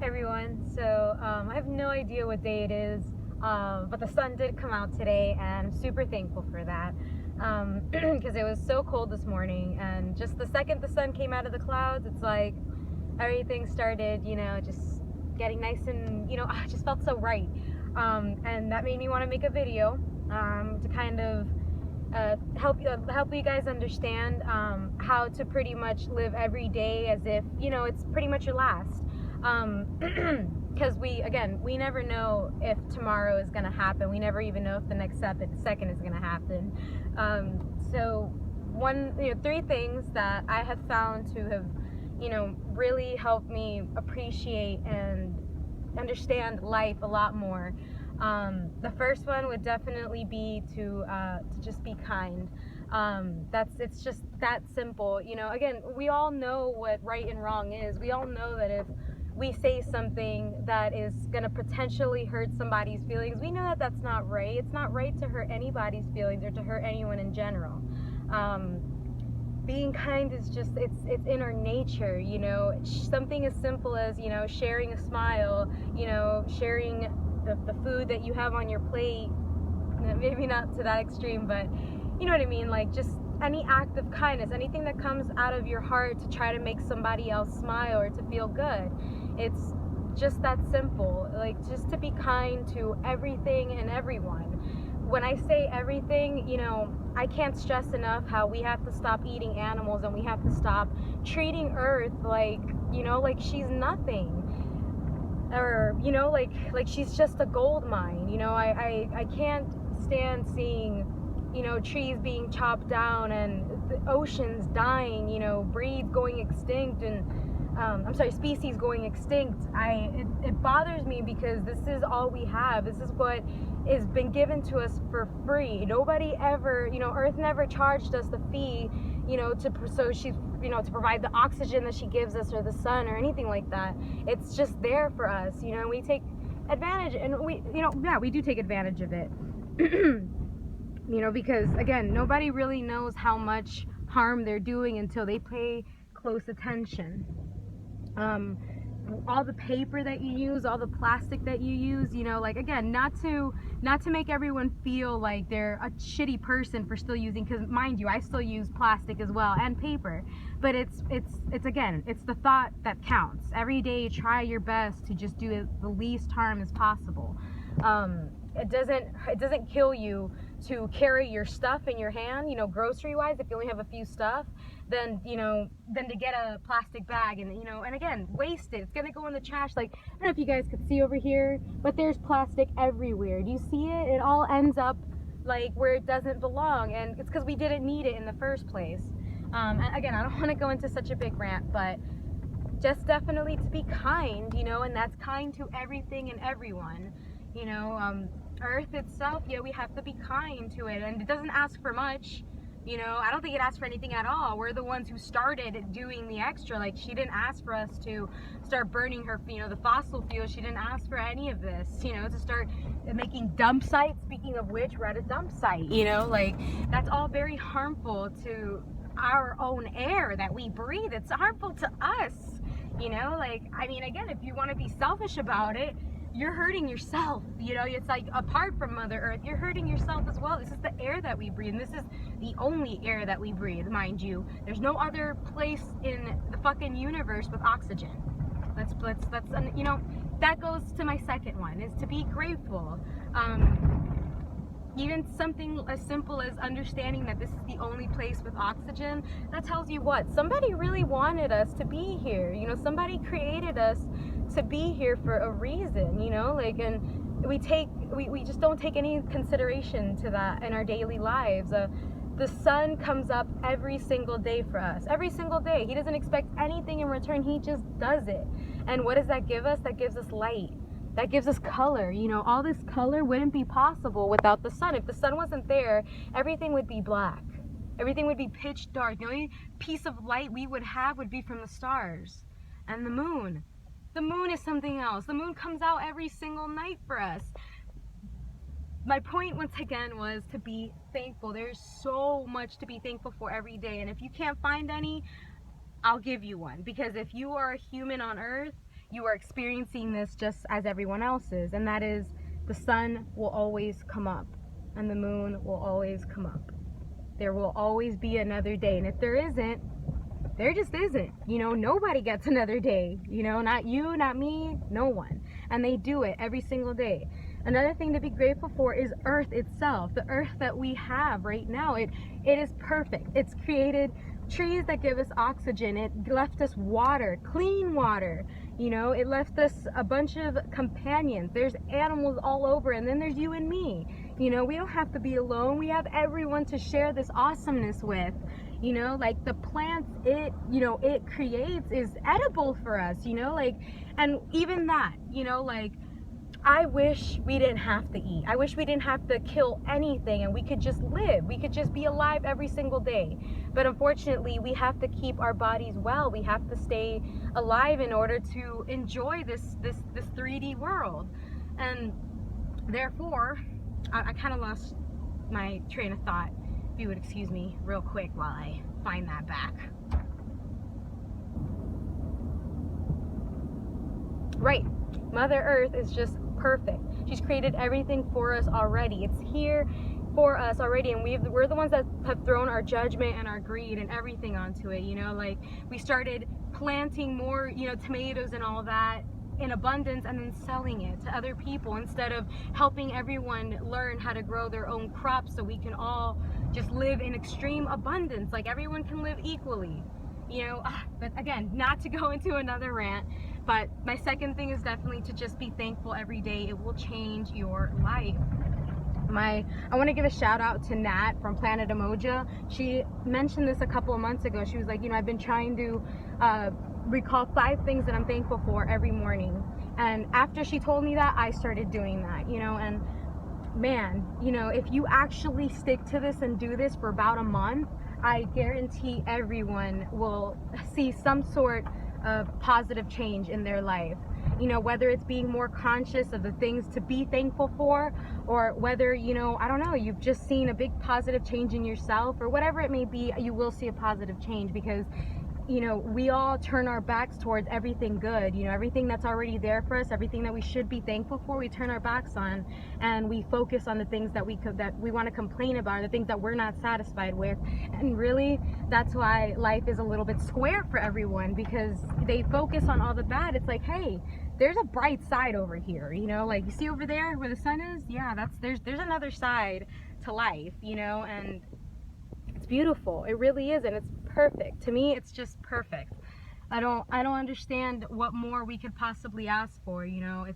Everyone. So I have no idea what day it is, but the sun did come out today, and I'm super thankful for that because it was so cold this morning, and just the second the sun came out of the clouds, it's like everything started, just getting nice and, it just felt so right. And that made me want to make a video to kind of help you guys understand how to pretty much live every day as if it's pretty much your last, because we never know if tomorrow is going to happen. We never even know if the next second is going to happen. So three things that I have found to have really helped me appreciate and understand life a lot more. The first one would definitely be to just be kind. It's just that simple. Again, we all know what right and wrong is. We all know that if we say something that is going to potentially hurt somebody's feelings, we know that that's not right. It's not right to hurt anybody's feelings or to hurt anyone in general. Being kind is just, it's in our nature. Something as simple as sharing a smile, sharing the food that you have on your plate. Maybe not to that extreme, but you know what I mean. Like, just any act of kindness, anything that comes out of your heart to try to make somebody else smile or to feel good. It's just that simple. Like, just to be kind to everything and everyone. When I say everything, I can't stress enough how we have to stop eating animals, and we have to stop treating Earth like she's nothing, or like she's just a gold mine. I can't stand seeing trees being chopped down and the oceans dying, breeds going extinct, and species going extinct. It bothers me because this is all we have. This is what has been given to us for free. Nobody ever, Earth never charged us the fee, to provide the oxygen that she gives us, or the sun, or anything like that. It's just there for us, and we take advantage, and we do take advantage of it. Because again, nobody really knows how much harm they're doing until they pay close attention. All the paper that you use, all the plastic that you use, again, not to make everyone feel like they're a shitty person for still using, because mind you, I still use plastic as well, and paper, but it's again, it's the thought that counts. Every day, try your best to just do the least harm as possible. It doesn't kill you to carry your stuff in your hand, grocery wise. If you only have a few stuff, then to get a plastic bag and and again, waste it. It's gonna go in the trash. Like, I don't know if you guys could see over here, but there's plastic everywhere. Do you see it? It all ends up like where it doesn't belong, and it's because we didn't need it in the first place. And again, I don't want to go into such a big rant, but just definitely to be kind, and that's kind to everything and everyone. Earth itself, we have to be kind to it, and it doesn't ask for much. I don't think it asked for anything at all. We're the ones who started doing the extra. Like, she didn't ask for us to start burning her, the fossil fuels. She didn't ask for any of this, to start making dump sites. Speaking of which, we're at a dump site, like, that's all very harmful to our own air that we breathe. It's harmful to us, again, if you want to be selfish about it, you're hurting yourself. It's like, apart from Mother Earth, you're hurting yourself as well. This is the air that we breathe, and this is the only air that we breathe, mind you. There's no other place in the fucking universe with oxygen. Let's that goes to my second one, is to be grateful. Even something as simple as understanding that this is the only place with oxygen, that tells you what? Somebody really wanted us to be here. Somebody created us to be here for a reason, and we just don't take any consideration to that in our daily lives. The sun comes up every single day for us. Every single day. He doesn't expect anything in return. He just does it. And what does that give us? That gives us light. That gives us color. All this color wouldn't be possible without the sun. If the sun wasn't there, everything would be black. Everything would be pitch dark. The only piece of light we would have would be from the stars and the moon. The moon is something else. The moon comes out every single night for us. My point, once again, was to be thankful. There's so much to be thankful for every day. And if you can't find any, I'll give you one. Because if you are a human on Earth, you are experiencing this just as everyone else is, and that is the sun will always come up and the moon will always come up. There will always be another day, and if there isn't, there just isn't. You know, nobody gets another day. You know, not you, not me, no one. And they do it every single day. Another thing to be grateful for is Earth itself. The Earth that we have right now, it is perfect. It's created trees that give us oxygen. It left us water, clean water. You know, it left us a bunch of companions. There's animals all over, and then there's you and me. You know, we don't have to be alone. We have everyone to share this awesomeness with. You know, like the plants it creates is edible for us, you know, like, and even that, you know, like, I wish we didn't have to eat. I wish we didn't have to kill anything and we could just live. We could just be alive every single day. But unfortunately, we have to keep our bodies well. We have to stay alive in order to enjoy this 3D world. And therefore, I kind of lost my train of thought. If you would excuse me real quick while I find that back. Right. Mother Earth is just perfect. She's created everything for us already. It's here for us already, and we're the ones that have thrown our judgment and our greed and everything onto it. You know, like, we started planting more, you know, tomatoes and all that in abundance and then selling it to other people instead of helping everyone learn how to grow their own crops so we can all just live in extreme abundance, like everyone can live equally. You know, but again, not to go into another rant, but my second thing is definitely to just be thankful every day. It will change your life. I want to give a shout out to Nat from Planet Emoja. She mentioned this a couple of months ago. She was like, you know, I've been trying to recall 5 things that I'm thankful for every morning. And after she told me that, I started doing that, you know, and man, you know, if you actually stick to this and do this for about a month, I guarantee everyone will see some sort of positive change in their life. You know, whether it's being more conscious of the things to be thankful for, or whether, you know, I don't know, you've just seen a big positive change in yourself, or whatever it may be, you will see a positive change, because, you know, we all turn our backs towards everything good, you know, everything that's already there for us, everything that we should be thankful for, we turn our backs on, and we focus on the things that we want to complain about, the things that we're not satisfied with. And really, that's why life is a little bit square for everyone, because they focus on all the bad. It's like, hey, there's a bright side over here, you know, like, you see over there where the sun is? Yeah, there's another side to life, you know, and it's beautiful. It really is, and it's perfect. To me, it's just perfect. I don't understand what more we could possibly ask for, you know.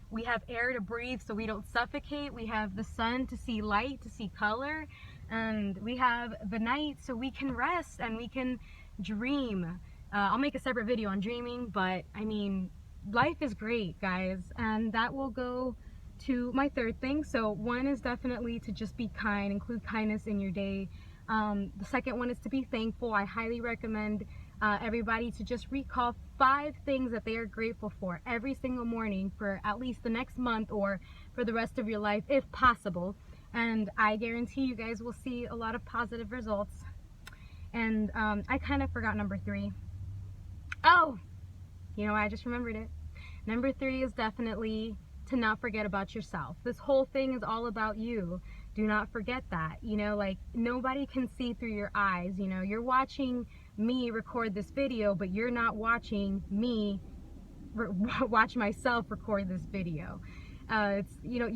We have air to breathe so we don't suffocate. We have the sun to see light, to see color, and we have the night so we can rest and we can dream. I'll make a separate video on dreaming, but I mean, life is great, guys, and that will go to my third thing. So one is definitely to just be kind, include kindness in your day. The second one is to be thankful. I highly recommend everybody to just recall 5 things that they are grateful for every single morning for at least the next month or for the rest of your life, if possible. And I guarantee you guys will see a lot of positive results. And I kind of forgot number 3. Oh, you know, I just remembered it. Number 3 is definitely to not forget about yourself. This whole thing is all about you. Do not forget that, you know, like, nobody can see through your eyes. You know, you're watching me record this video, but you're not watching me watch myself record this video. It's, you know,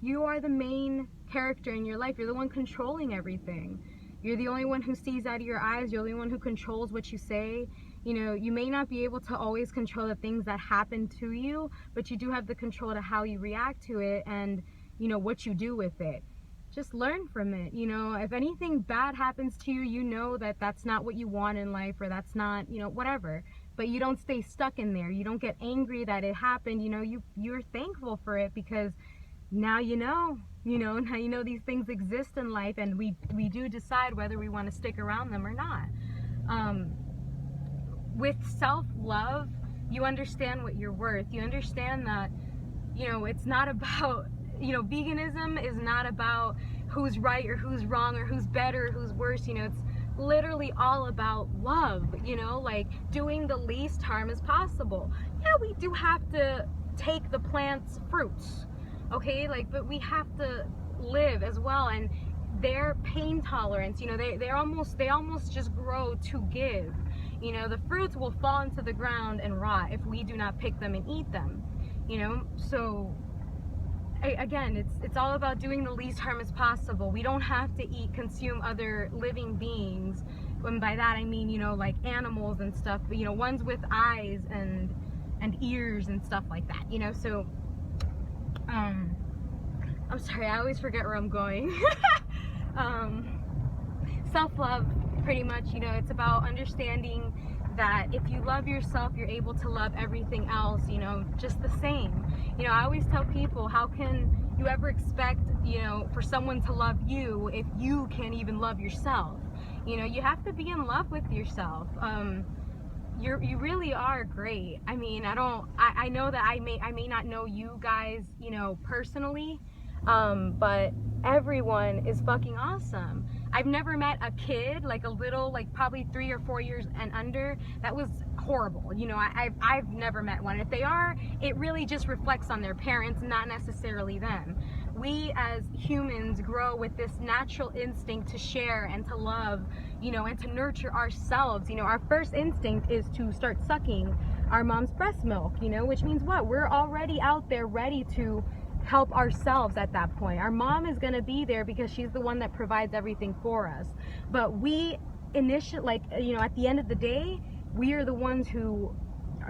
you are the main character in your life. You're the one controlling everything. You're the only one who sees out of your eyes. You're the only one who controls what you say. You know, you may not be able to always control the things that happen to you, but you do have the control to how you react to it and, you know, what you do with it. Just learn from it. You know, if anything bad happens to you, you know that that's not what you want in life, or that's not, you know, whatever. But you don't stay stuck in there. You don't get angry that it happened. You know, you're thankful for it, because now you know, now you know these things exist in life, and we do decide whether we want to stick around them or not. With self-love, you understand what you're worth. You understand that, you know, it's not about, you know, veganism is not about who's right or who's wrong or who's better or who's worse. You know, it's literally all about love, you know, like doing the least harm as possible. Yeah, we do have to take the plant's fruits, okay, like, but we have to live as well. And their pain tolerance, you know, they almost just grow to give. You know, the fruits will fall into the ground and rot if we do not pick them and eat them, you know. So again, it's all about doing the least harm as possible. We don't have to consume other living beings, and by that I mean, you know, like animals and stuff, but, you know, ones with eyes and ears and stuff like that, you know. So I'm sorry, I always forget where I'm going. Self-love, pretty much, you know, it's about understanding that if you love yourself, you're able to love everything else, you know, just the same. You know, I always tell people, how can you ever expect, you know, for someone to love you if you can't even love yourself? You know, you have to be in love with yourself. You really are great. I mean, I know that I may not know you guys, you know, personally, but everyone is fucking awesome. I've never met a kid, like a little, like probably 3 or 4 years and under, that was horrible. You know, I've never met one. If they are, it really just reflects on their parents, not necessarily them. We as humans grow with this natural instinct to share and to love, you know, and to nurture ourselves. You know, our first instinct is to start sucking our mom's breast milk, you know, which means what? We're already out there ready to help ourselves at that point. Our mom is going to be there because she's the one that provides everything for us. But we initially, like, you know, at the end of the day, we are the ones who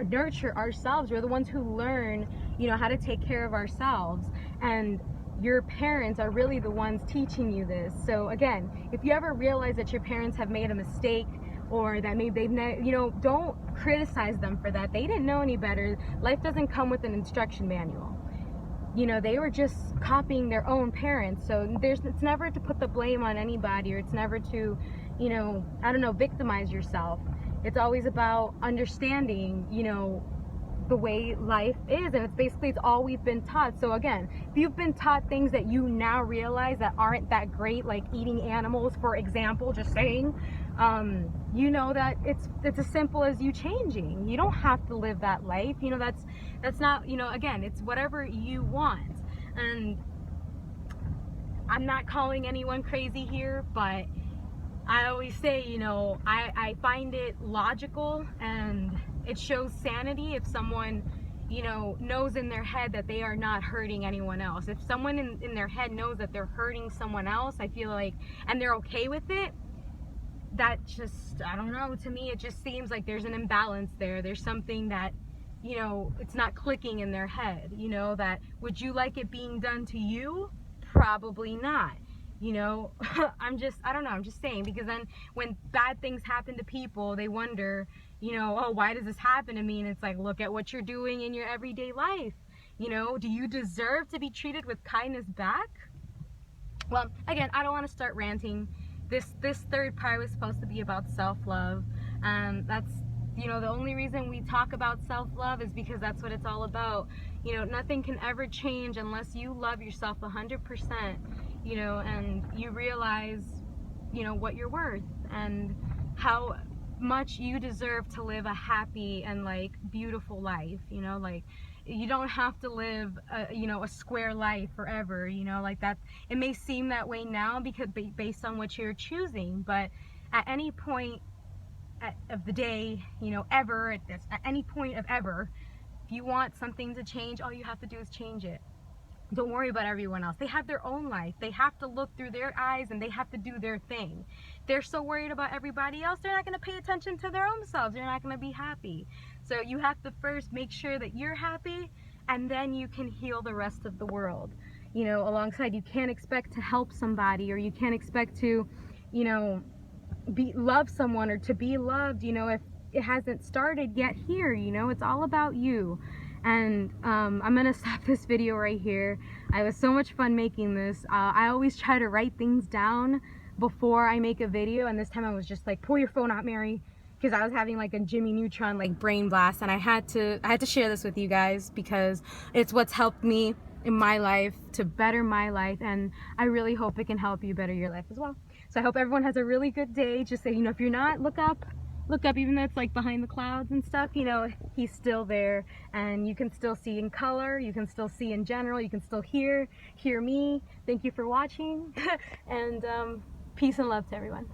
nurture ourselves. We're the ones who learn, you know, how to take care of ourselves. And your parents are really the ones teaching you this. So again, if you ever realize that your parents have made a mistake, or that maybe they've, you know, don't criticize them for that. They didn't know any better. Life doesn't come with an instruction manual. You know, they were just copying their own parents. So it's never to put the blame on anybody, or it's never to, you know, I don't know, victimize yourself. It's always about understanding, you know, the way life is, and it's all we've been taught. So again, if you've been taught things that you now realize that aren't that great, like eating animals, for example, just saying, you know that it's as simple as you changing. You don't have to live that life. You know, that's not, you know, again, it's whatever you want. And I'm not calling anyone crazy here, but I always say, you know, I find it logical, and it shows sanity if someone, you know, knows in their head that they are not hurting anyone else. If someone in their head knows that they're hurting someone else, I feel like, and they're okay with it, that just, I don't know, to me it just seems like there's an imbalance there. There's something that, you know, it's not clicking in their head. You know, that, would you like it being done to you? Probably not. You know, I don't know, I'm just saying, because then when bad things happen to people, they wonder, you know, oh, why does this happen to me? And it's like, look at what you're doing in your everyday life. You know, do you deserve to be treated with kindness back? Well, again, I don't want to start ranting. This third part was supposed to be about self-love. That's, you know, the only reason we talk about self-love is because that's what it's all about. You know, nothing can ever change unless you love yourself 100%, you know, and you realize, you know, what you're worth and how much you deserve to live a happy and, like, beautiful life. You know, like, you don't have to live you know, a square life forever, you know, like that. It may seem that way now because based on what you're choosing, but at any point of the day, you know, ever, at any point of ever, if you want something to change, all you have to do is change it. Don't worry about everyone else. They have their own life. They have to look through their eyes and they have to do their thing. They're so worried about everybody else, they're not going to pay attention to their own selves. They're not going to be happy. So you have to first make sure that you're happy, and then you can heal the rest of the world. You know, alongside, you can't expect to help somebody, or you can't expect to, you know, love someone or to be loved, you know, if it hasn't started yet here. You know, it's all about you. And I'm gonna stop this video right here. I was so much fun making this. I always try to write things down before I make a video, and this time I was just like, pull your phone out, Mary, because I was having like a Jimmy Neutron like brain blast, and I had to share this with you guys because it's what's helped me in my life to better my life, and I really hope it can help you better your life as well. So I hope everyone has a really good day. Just say, you know, if you're not, look up, even though it's like behind the clouds and stuff, you know, he's still there, and you can still see in color, you can still see in general, you can still hear me. Thank you for watching, and peace and love to everyone.